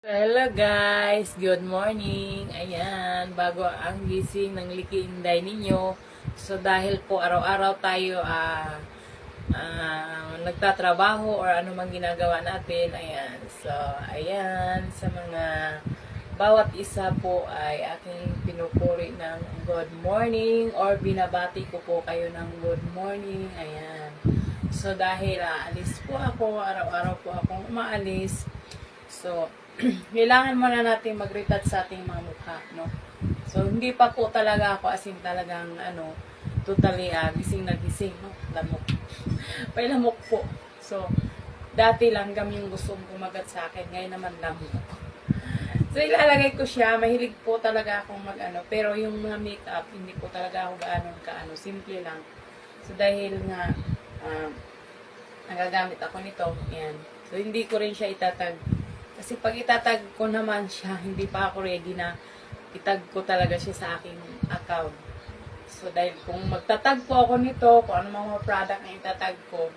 Hello guys, good morning. Ayan, bago ang gising ng Liki Inday ninyo. So dahil po araw-araw tayo nagtatrabaho or ano mang ginagawa natin. Ayan. So ayan, sa mga bawat isa po ay aking pinupuri ng good morning or binabati ko po kayo ng good morning. Ayan. So dahil alis po ako, araw-araw po akong umaalis. So kailangan muna natin mag-retouch sa ating mga mukha, no? So, hindi pa po talaga ako as in talagang, totally gising na gising, no? Lamok. Pailamok po. So, dati langgam yung gustong kumagat sa akin, ngayon naman lamok. So, ilalagay ko siya. Mahilig po talaga akong pero yung mga makeup, hindi po talaga ako gaano, simple lang. So, dahil nga, nagagamit ako nito, yan. So, hindi ko rin siya itatag. Kasi pag itatag ko naman siya, hindi pa ako ready na itag ko talaga siya sa aking account. So, dahil kung magtatag po ako nito, kung ano mga product na itatag ko,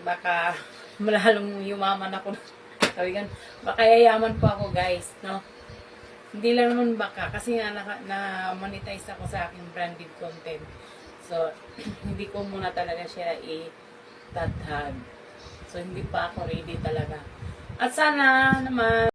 baka malalong yumaman ako. Sabi gan, baka yayaman po ako guys, no? Hindi lang naman baka, kasi nga na-monetize ako sa aking branded content. So, hindi ko muna talaga siya itatag. So, hindi pa ako ready talaga. At sana naman